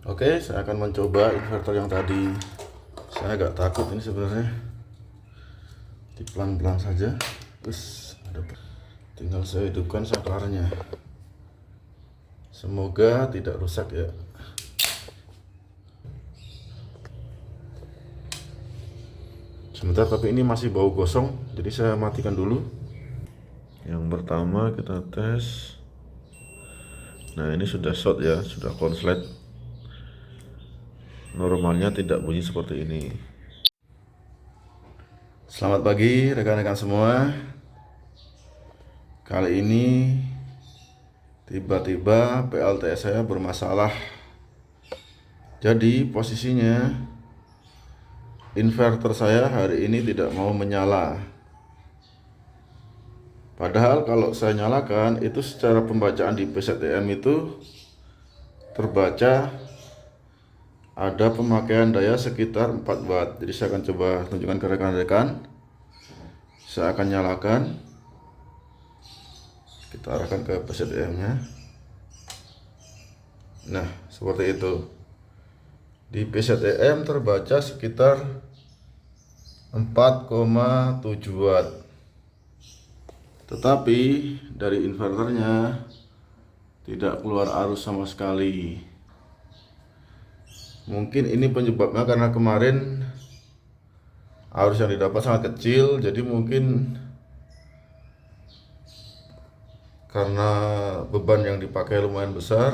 Oke, saya akan mencoba inverter yang tadi. Saya agak takut ini sebenarnya. Di pelan-pelan saja. Terus tinggal saya hidupkan saklarnya. Semoga tidak rusak ya. Sebentar, tapi ini masih bau gosong, jadi saya matikan dulu. Yang pertama kita tes. Nah, ini sudah short ya, sudah konslet. Normalnya tidak bunyi seperti ini. Selamat pagi rekan-rekan semua. Kali ini tiba-tiba PLTS saya bermasalah. Jadi posisinya inverter saya hari ini tidak mau menyala. Padahal kalau saya nyalakan itu secara pembacaan di PZTM itu terbaca ada pemakaian daya sekitar 4 watt. Jadi saya akan coba tunjukkan ke rekan-rekan. Saya akan nyalakan. Kita arahkan ke PZTM-nya. Nah, seperti itu. Di PZTM terbaca sekitar 4,7 watt. Tetapi dari inverternya tidak keluar arus sama sekali. Mungkin ini penyebabnya karena kemarin arus yang didapat sangat kecil, jadi mungkin karena beban yang dipakai lumayan besar,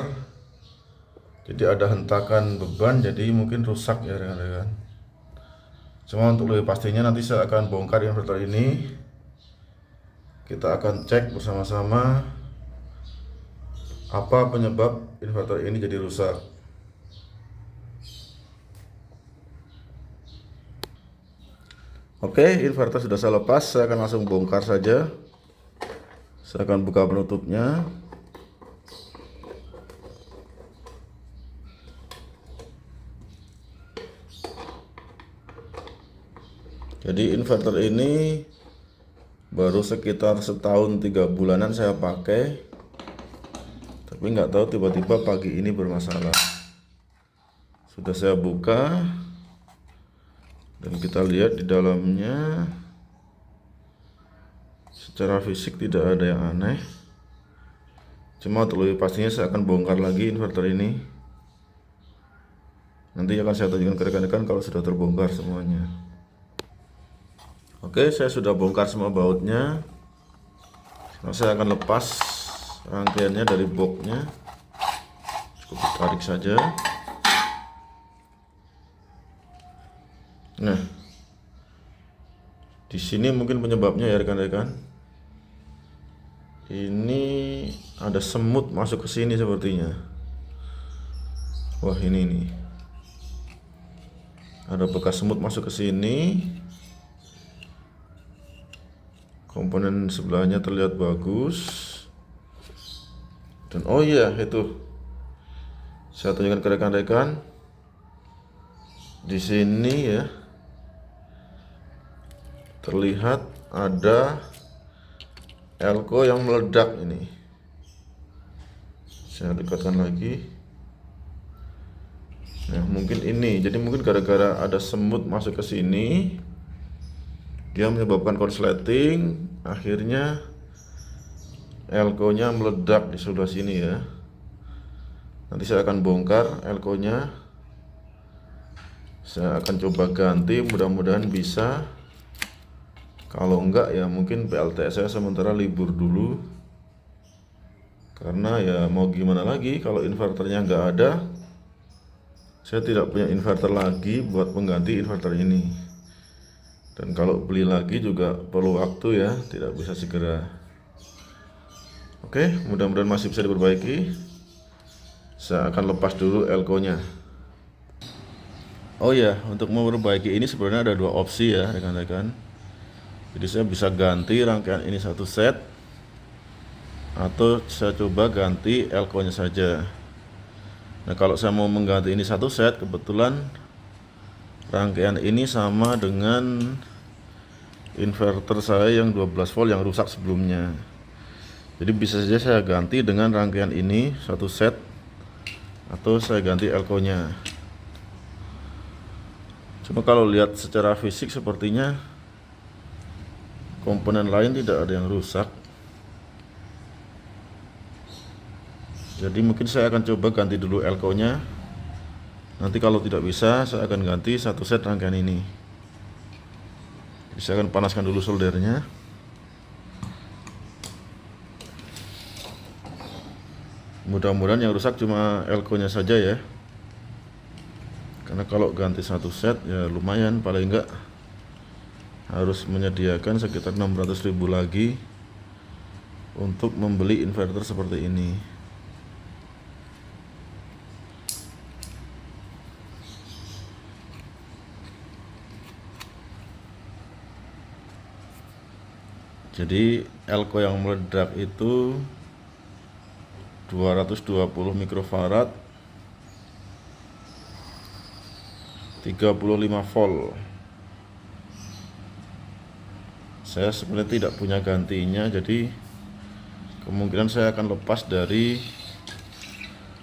jadi ada hentakan beban, jadi mungkin rusak ya rekan-rekan. Cuma untuk lebih pastinya nanti saya akan bongkar inverter ini. Kita akan cek bersama-sama apa penyebab inverter ini jadi rusak. Oke, inverter sudah saya lepas, saya akan langsung bongkar saja. Saya akan buka penutupnya. Jadi inverter ini baru sekitar setahun 3 bulanan saya pakai, tapi nggak tahu tiba-tiba pagi ini bermasalah. Sudah saya buka dan kita lihat di dalamnya secara fisik tidak ada yang aneh. Cuma untuk lebih pastinya saya akan bongkar lagi inverter ini. Nanti akan saya tunjukkan ke rekan-rekan kalau sudah terbongkar semuanya. Oke, saya sudah bongkar semua bautnya. Sekarang saya akan lepas rangkaiannya dari boxnya. Cukup ditarik saja. Nah, di sini mungkin penyebabnya ya rekan-rekan. Ini ada semut masuk ke sini sepertinya. Wah, ini nih. Ada bekas semut masuk ke sini. Komponen sebelahnya terlihat bagus. Dan oh iya, itu. Saya tunjukkan ke rekan-rekan. Di sini ya. Terlihat ada elko yang meledak ini. Saya dekatkan lagi. Nah, mungkin ini. Jadi mungkin gara-gara ada semut masuk ke sini, dia menyebabkan korsleting, akhirnya elko-nya meledak di sebelah sini ya. Nanti saya akan bongkar elko-nya. Saya akan coba ganti, mudah-mudahan bisa. Kalau enggak ya mungkin PLTS saya sementara libur dulu. Karena ya mau gimana lagi, kalau inverternya enggak ada, saya tidak punya inverter lagi buat mengganti inverter ini. Dan kalau beli lagi juga perlu waktu ya, tidak bisa segera. Oke, mudah-mudahan masih bisa diperbaiki. Saya akan lepas dulu elko-nya. Oh ya, untuk memperbaiki ini sebenarnya ada dua opsi ya rekan-rekan. Jadi saya bisa ganti rangkaian ini satu set, atau saya coba ganti elko-nya saja. Nah, kalau saya mau mengganti ini satu set, kebetulan rangkaian ini sama dengan inverter saya yang 12 volt yang rusak sebelumnya. Jadi bisa saja saya ganti dengan rangkaian ini satu set, atau saya ganti elko-nya. Cuma kalau lihat secara fisik sepertinya komponen lain tidak ada yang rusak. Jadi mungkin saya akan coba ganti dulu elko-nya. Nanti kalau tidak bisa, saya akan ganti satu set rangkaian ini. Jadi saya akan panaskan dulu soldernya. Mudah-mudahan yang rusak cuma elko-nya saja ya. Karena kalau ganti satu set ya lumayan, paling enggak harus menyediakan sekitar 600.000 lagi untuk membeli inverter seperti ini. Jadi elko yang meledak itu 220 mikrofarad 35 volt. Saya sebenarnya tidak punya gantinya, jadi kemungkinan saya akan lepas dari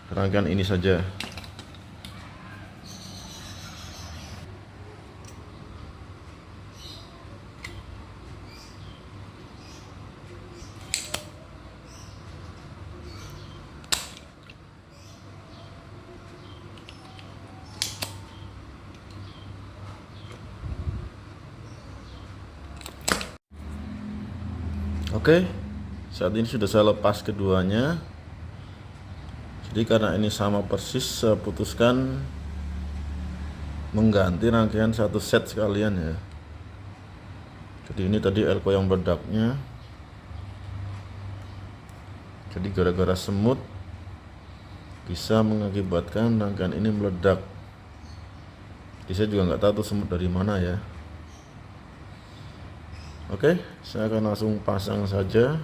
rangkaian ini saja. Oke, saat ini sudah saya lepas keduanya. Jadi karena ini sama persis, saya putuskan mengganti rangkaian satu set sekalian ya. Jadi ini tadi elko yang meledaknya. Jadi gara-gara semut bisa mengakibatkan rangkaian ini meledak. Jadi saya juga nggak tahu tuh semut dari mana ya. Oke, saya akan langsung pasang saja.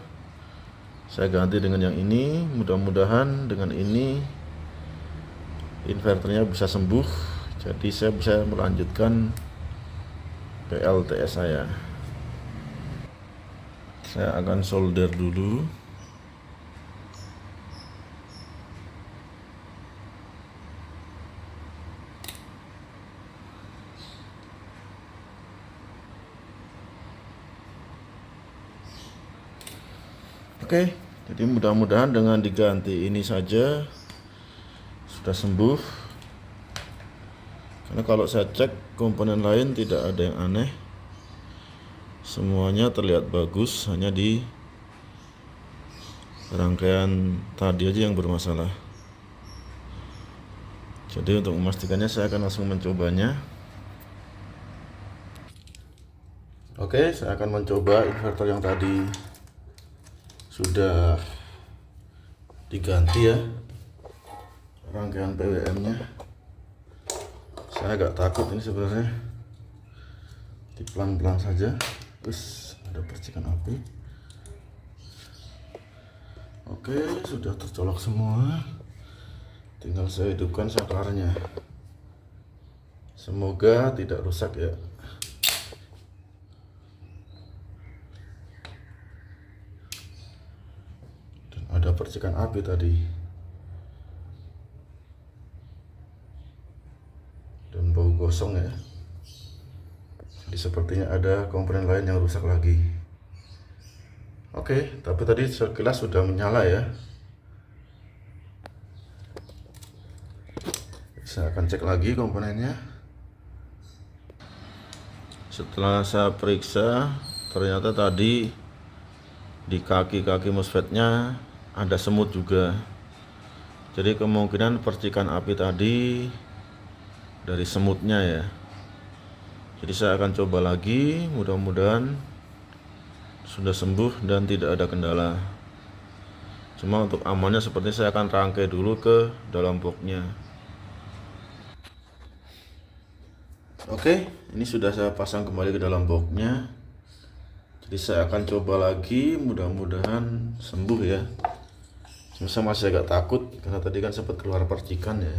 Saya ganti dengan yang ini. Mudah-mudahan dengan ini inverternya bisa sembuh. Jadi saya bisa melanjutkan PLTS saya. Saya akan solder dulu. Oke, jadi mudah-mudahan dengan diganti ini saja sudah sembuh. Karena kalau saya cek komponen lain tidak ada yang aneh, semuanya terlihat bagus, hanya di rangkaian tadi aja yang bermasalah. Jadi untuk memastikannya saya akan langsung mencobanya. Oke, saya akan mencoba inverter yang tadi sudah diganti ya rangkaian PWM-nya. Saya agak takut ini sebenarnya. Di pelan-pelan saja. Terus ada percikan api. Oke, sudah tercolok semua. Tinggal saya hidupkan saklarnya. Semoga tidak rusak ya. Ada percikan api tadi dan bau gosong ya. Jadi sepertinya ada komponen lain yang rusak lagi. Oke, tapi tadi sekilas sudah menyala ya. Saya akan cek lagi komponennya. Setelah saya periksa, ternyata tadi di kaki-kaki MOSFET-nya ada semut juga. Jadi kemungkinan percikan api tadi dari semutnya ya. Jadi saya akan coba lagi, mudah-mudahan sudah sembuh dan tidak ada kendala. Cuma untuk amannya seperti saya akan rangkai dulu ke dalam boxnya. Oke, ini sudah saya pasang kembali ke dalam boxnya. Jadi saya akan coba lagi, mudah-mudahan sembuh ya. Saya masih agak takut karena tadi kan sempat keluar percikan ya.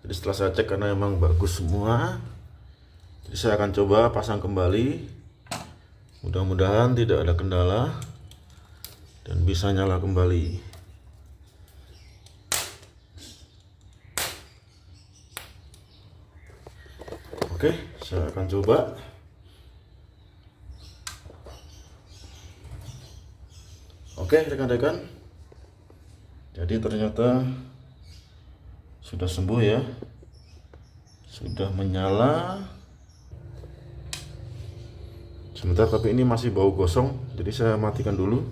Jadi setelah saya cek karena memang bagus semua, jadi saya akan coba pasang kembali. Mudah-mudahan tidak ada kendala dan bisa nyala kembali. Oke, saya akan coba. Oke rekan-rekan, jadi ternyata sudah sembuh ya, sudah menyala. Sebentar, tapi ini masih bau gosong, jadi saya matikan dulu.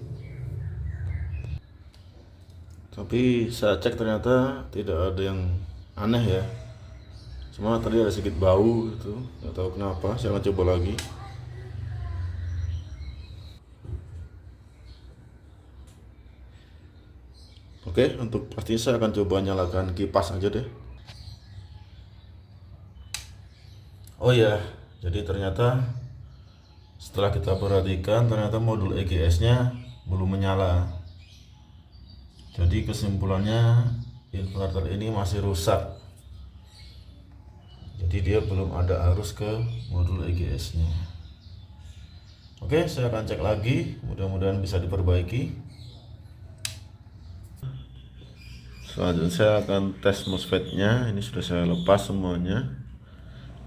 Tapi saya cek ternyata tidak ada yang aneh ya, cuma tadi ada sedikit bau gitu, nggak tahu kenapa. Saya akan coba lagi. Oke, untuk pastinya saya akan coba nyalakan kipas aja deh. Oh ya, jadi ternyata setelah kita perhatikan ternyata modul EGS-nya belum menyala. Jadi kesimpulannya inverter ini masih rusak. Jadi dia belum ada arus ke modul EGS-nya. Oke, saya akan cek lagi, mudah-mudahan bisa diperbaiki. Selanjutnya saya akan tes MOSFET-nya. Ini sudah saya lepas semuanya.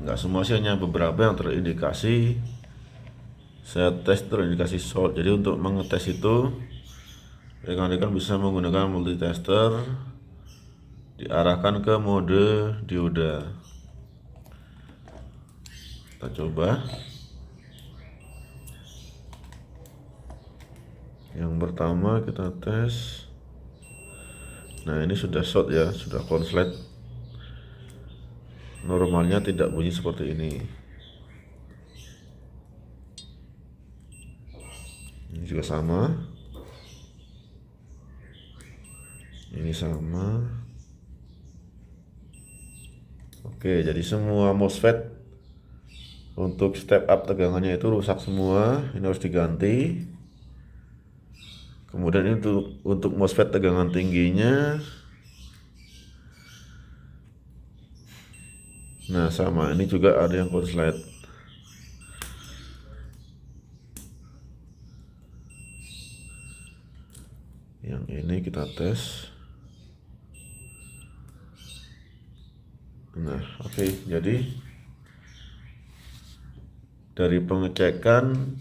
Enggak semua sih, hanya beberapa yang terindikasi. Saya tes terindikasi short. Jadi untuk mengetes itu rekan-rekan bisa menggunakan multitester, diarahkan ke mode dioda. Kita coba. Yang pertama kita tes. Nah, ini sudah short ya, sudah konslet. Normalnya tidak bunyi seperti ini. Ini juga sama. Ini sama. Oke, jadi semua MOSFET untuk step up tegangannya itu rusak semua. Ini harus diganti. Kemudian ini untuk MOSFET tegangan tingginya. Nah, sama, ini juga ada yang konslet. Yang ini kita tes. Nah, oke, jadi dari pengecekan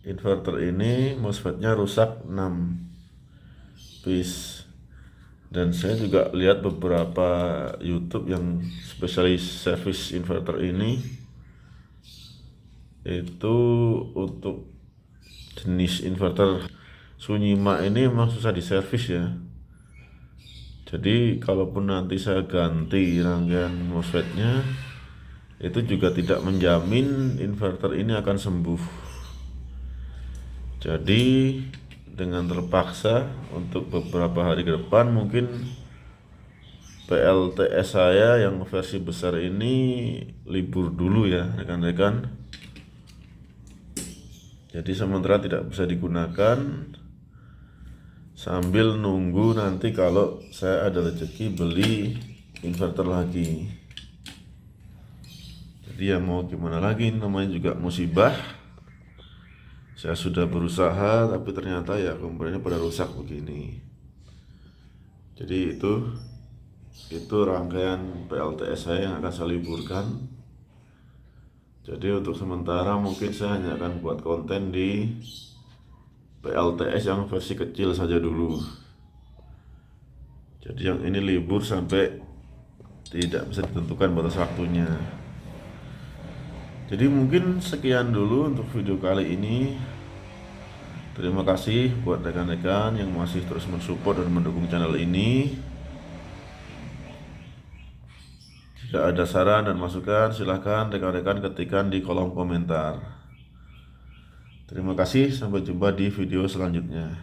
inverter ini MOSFET-nya rusak 6 piece. Dan saya juga lihat beberapa YouTube yang spesialis service inverter ini, itu untuk jenis inverter Sunyima ini memang susah diservis ya. Jadi kalaupun nanti saya ganti rangkaian MOSFET-nya, itu juga tidak menjamin inverter ini akan sembuh. Jadi dengan terpaksa untuk beberapa hari ke depan mungkin PLTS saya yang versi besar ini libur dulu ya rekan-rekan. Jadi sementara tidak bisa digunakan sambil nunggu nanti kalau saya ada rezeki beli inverter lagi. Jadi ya mau gimana lagi, namanya juga musibah. Saya sudah berusaha tapi ternyata ya komponennya pada rusak begini. Jadi itu rangkaian PLTS saya yang akan saya liburkan. Jadi untuk sementara mungkin saya hanya akan buat konten di PLTS yang versi kecil saja dulu. Jadi yang ini libur sampai tidak bisa ditentukan batas waktunya. Jadi mungkin sekian dulu untuk video kali ini. Terima kasih buat rekan-rekan yang masih terus mensupport dan mendukung channel ini. Jika ada saran dan masukan, silahkan rekan-rekan ketikkan di kolom komentar. Terima kasih, sampai jumpa di video selanjutnya.